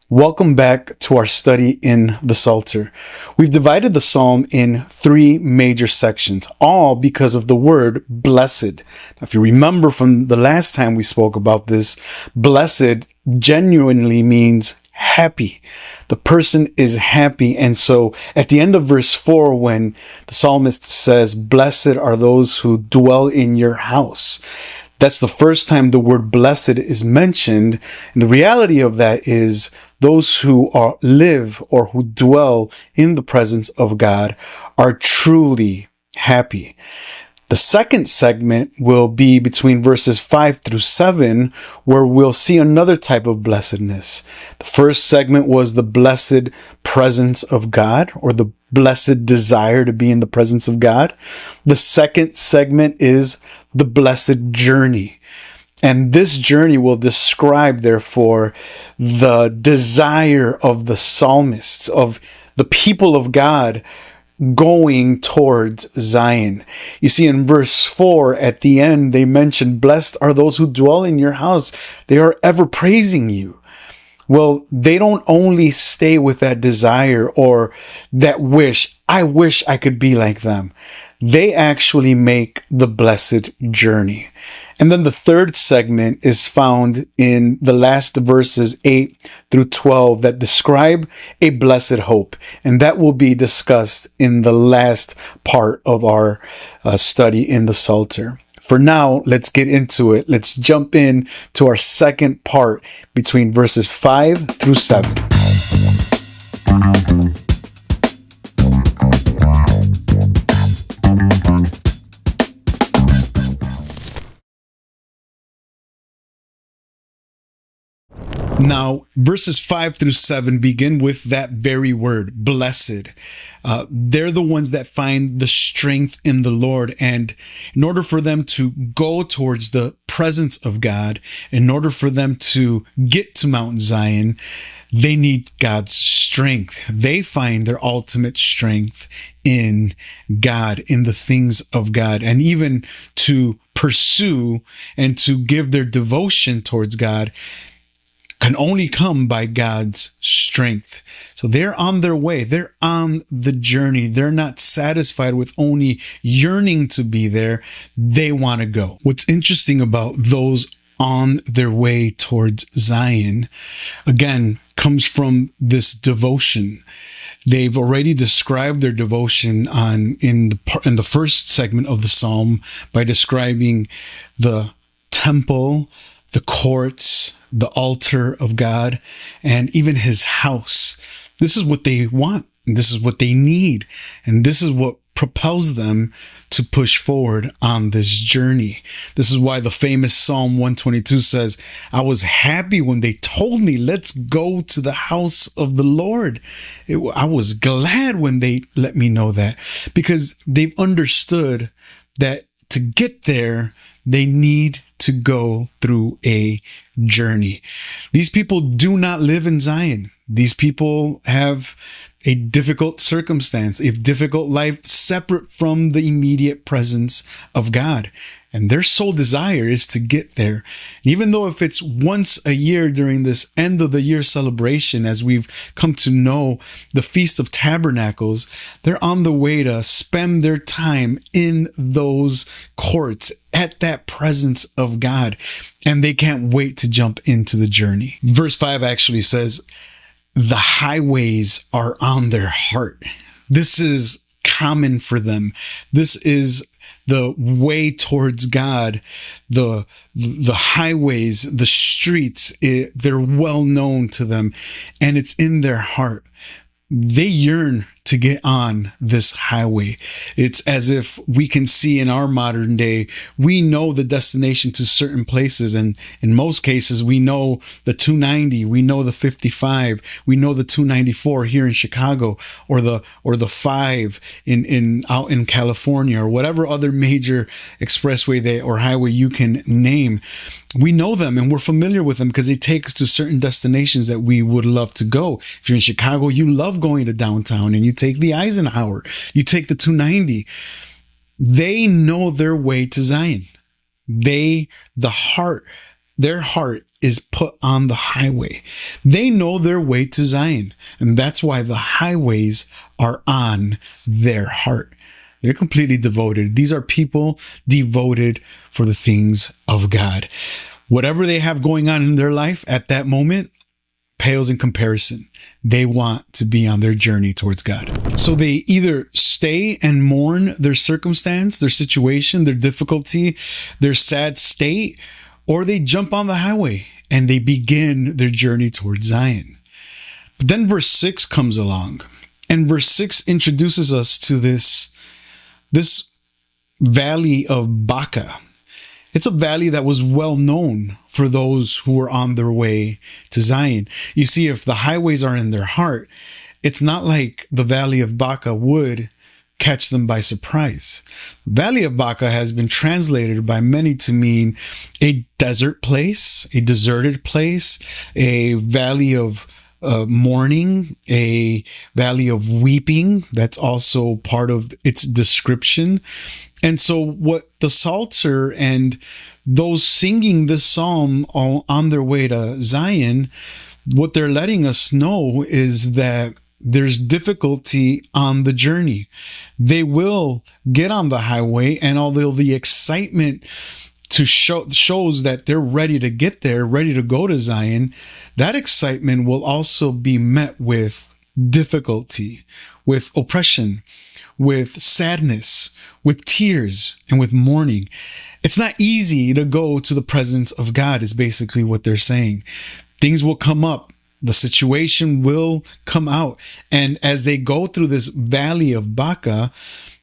Welcome back to our study in the Psalter. We've divided the psalm in three major sections, all because of the word blessed. Now, if you remember from the last time we spoke about this, blessed genuinely means happy. The person is happy. And so at the end of verse 4, when the psalmist says, "Blessed are those who dwell in your house," that's the first time the word blessed is mentioned. And the reality of that is those who live or who dwell in the presence of God are truly happy. The second segment will be between verses 5 through 7, where we'll see another type of blessedness. The first segment was the blessed presence of God, or the blessed desire to be in the presence of God. The second segment is the blessed journey. And this journey will describe, therefore, the desire of the psalmists, of the people of God, going towards Zion. You see, in verse 4, at the end, they mention, "Blessed are those who dwell in your house. They are ever praising you." Well, they don't only stay with that desire or that wish, "I wish I could be like them." They actually make the blessed journey. And then the third segment is found in the last verses 8 through 12 that describe a blessed hope. And that will be discussed in the last part of our study in the Psalter. For now, let's get into it. Let's jump in to our second part between verses 5 through 7. Now, verses 5 through 7 begin with that very word, blessed. They're the ones that find the strength in the Lord. And in order for them to go towards the presence of God, in order for them to get to Mount Zion, they need God's strength. They find their ultimate strength in God, in the things of God, and even to pursue and to give their devotion towards God can only come by God's strength. So they're on their way. They're on the journey. They're not satisfied with only yearning to be there. They want to go. What's interesting about those on their way towards Zion, again, comes from this devotion. They've already described their devotion in the first segment of the psalm by describing the temple, the courts, the altar of God, and even his house. This is what they want. And this is what they need. And this is what propels them to push forward on this journey. This is why the famous Psalm 122 says, "I was happy when they told me, let's go to the house of the Lord." I was glad when they let me know that, because they've understood that to get there, they need to go through a journey. These people do not live in Zion. These people have a difficult circumstance, a difficult life separate from the immediate presence of God. And their sole desire is to get there. Even though if it's once a year during this end of the year celebration, as we've come to know the Feast of Tabernacles, they're on the way to spend their time in those courts at that presence of God. And they can't wait to jump into the journey. Verse 5 actually says, the highways are on their heart. This is common for them. This is the way towards God. The highways, the streets, they're well known to them, and it's in their heart. They yearn to get on this highway. It's as if we can see in our modern day, we know the destination to certain places. And in most cases, we know the 290, we know the 55, we know the 294 here in Chicago, or the 5 out in California, or whatever other major expressway or highway you can name. We know them and we're familiar with them because they take us to certain destinations that we would love to go. If you're in Chicago, you love going to downtown, and you take the Eisenhower, you take the 290. They know their way to Zion. Their heart is put on the highway. They know their way to Zion, and that's why the highways are on their heart. They're completely devoted. These are people devoted for the things of God. Whatever they have going on in their life at that moment pales in comparison. They want to be on their journey towards God. So they either stay and mourn their circumstance, their situation, their difficulty, their sad state, or they jump on the highway and they begin their journey towards Zion. But then verse 6 comes along, and verse 6 introduces us to this valley of Baca. It's a valley that was well known for those who were on their way to Zion. You see, if the highways are in their heart, it's not like the valley of Baca would catch them by surprise. Valley of Baca has been translated by many to mean a desert place, a deserted place, a valley of mourning, a valley of weeping. That's also part of its description. And so what the Psalter and those singing this psalm on their way to Zion, what they're letting us know is that there's difficulty on the journey. They will get on the highway, and although the excitement shows that they're ready to get there, ready to go to Zion, that excitement will also be met with difficulty, with oppression, with sadness, with tears, and with mourning. It's not easy to go to the presence of God, is basically what they're saying. Things will come up. The situation will come out. And as they go through this valley of Baca,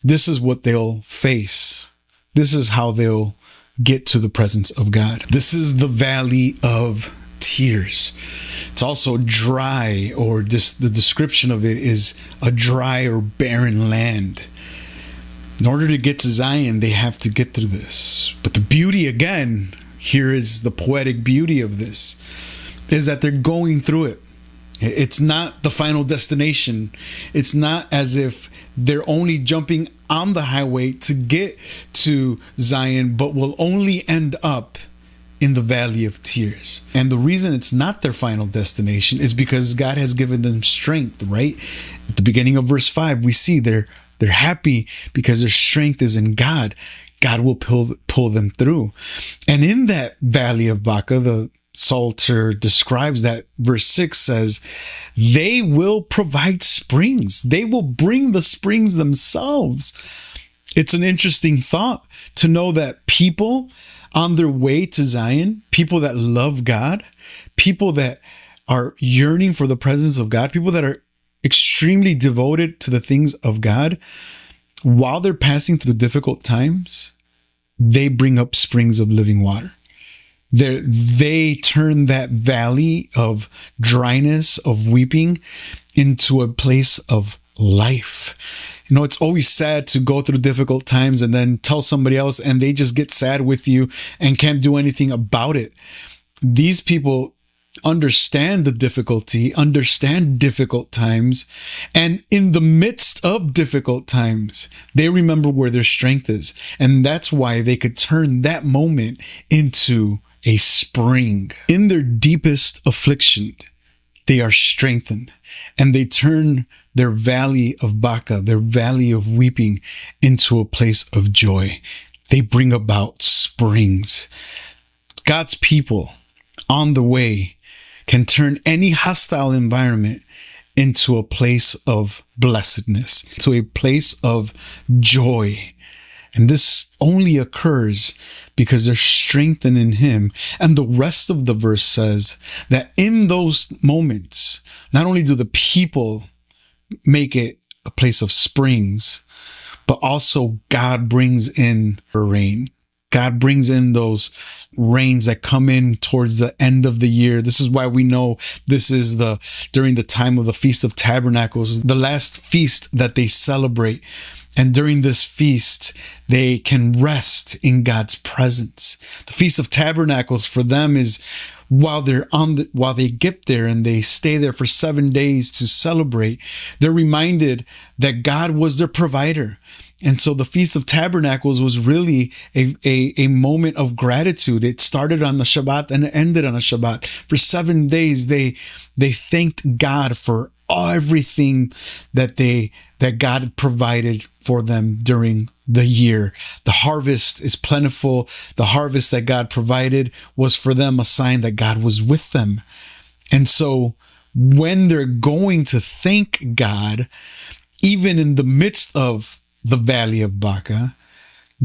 this is what they'll face. This is how they'll get to the presence of God. This is the valley of tears. It's also dry, or just the description of it is a dry or barren land. In order to get to Zion, they have to get through this. But the beauty, again, here is the poetic beauty of this, is that they're going through it. It's not the final destination. It's not as if they're only jumping on the highway to get to Zion, but will only end up in the valley of tears. And the reason it's not their final destination is because God has given them strength, right? At the beginning of verse 5, we see they're happy because their strength is in God. God will pull them through. And in that valley of Baca, the Psalter describes that verse 6 says, they will provide springs. They will bring the springs themselves. It's an interesting thought to know that people on their way to Zion, people that love God, people that are yearning for the presence of God, people that are extremely devoted to the things of God, while they're passing through difficult times, they bring up springs of living water. They turn that valley of dryness, of weeping, into a place of life. You know, it's always sad to go through difficult times and then tell somebody else and they just get sad with you and can't do anything about it. These people understand the difficulty, understand difficult times, and in the midst of difficult times, they remember where their strength is. And that's why they could turn that moment into a spring. In their deepest affliction, they are strengthened, and they turn their valley of Baca, their valley of weeping, into a place of joy. They bring about springs. God's people on the way can turn any hostile environment into a place of blessedness, to a place of joy. And this only occurs because they're strengthened in Him. And the rest of the verse says that in those moments, not only do the people make it a place of springs, but also God brings in rain. God brings in those rains that come in towards the end of the year. This is why we know this is during the time of the Feast of Tabernacles, the last feast that they celebrate. And during this feast, they can rest in God's presence. The Feast of Tabernacles for them is while they get there and they stay there for 7 days to celebrate, they're reminded that God was their provider. And so the Feast of Tabernacles was really a moment of gratitude. It started on the Shabbat and it ended on a Shabbat. For 7 days, they thanked God for everything that God had provided for them during the year. The harvest is plentiful. The harvest that God provided was for them a sign that God was with them. And so when they're going to thank God, even in the midst of the valley of Baca,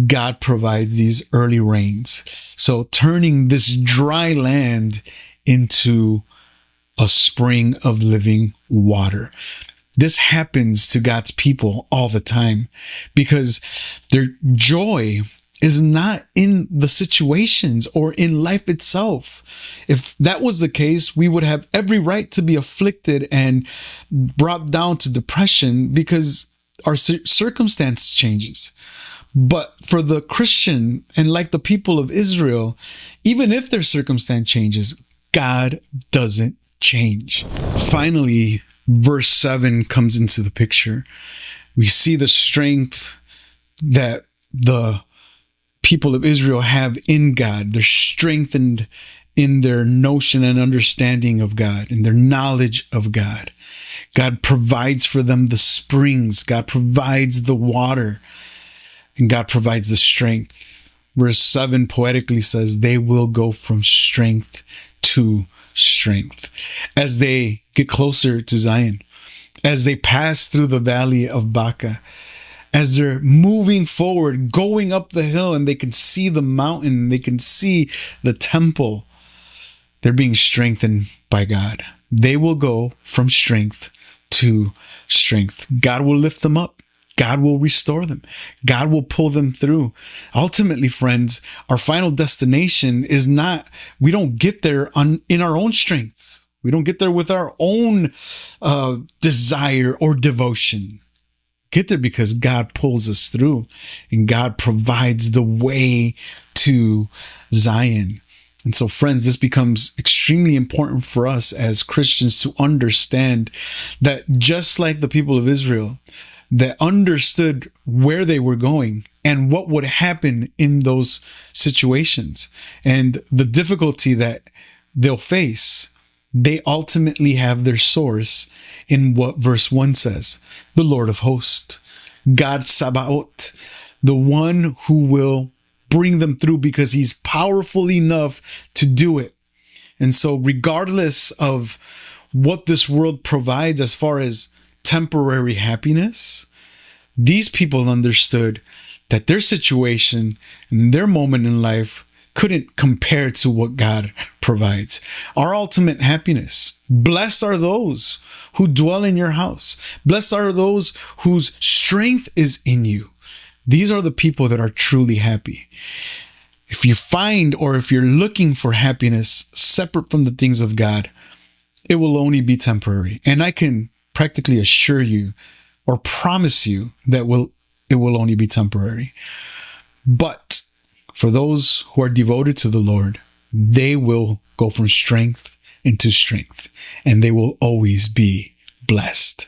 God provides these early rains. So turning this dry land into a spring of living water. This happens to God's people all the time because their joy is not in the situations or in life itself. If that was the case, we would have every right to be afflicted and brought down to depression because our circumstance changes. But for the Christian, and like the people of Israel, even if their circumstance changes, God doesn't change. Finally, verse 7 comes into the picture. We see the strength that the people of Israel have in God. They're strengthened in their notion and understanding of God, in their knowledge of God. God provides for them the springs. God provides the water. And God provides the strength. Verse 7 poetically says, they will go from strength to strength as they get closer to Zion, as they pass through the valley of Baca, as they're moving forward, going up the hill, and they can see the mountain, they can see the temple. They're being strengthened by God. They will go from strength to strength. God will lift them up. God will restore them. God will pull them through. Ultimately, friends, our final destination is not, we don't get there in our own strength. We don't get there with our own desire or devotion. Get there because God pulls us through and God provides the way to Zion. And so, friends, this becomes extremely important for us as Christians to understand that just like the people of Israel that understood where they were going and what would happen in those situations and the difficulty that they'll face, they ultimately have their source in what verse 1 says, the Lord of hosts, God Sabaoth, the one who will bring them through because he's powerful enough to do it. And so regardless of what this world provides as far as temporary happiness, these people understood that their situation and their moment in life couldn't compare to what God provides. Our ultimate happiness. Blessed are those who dwell in your house. Blessed are those whose strength is in you. These are the people that are truly happy. If you find or if you're looking for happiness separate from the things of God, it will only be temporary. And I can practically assure you or promise you that it will only be temporary. But for those who are devoted to the Lord, they will go from strength into strength, and they will always be blessed.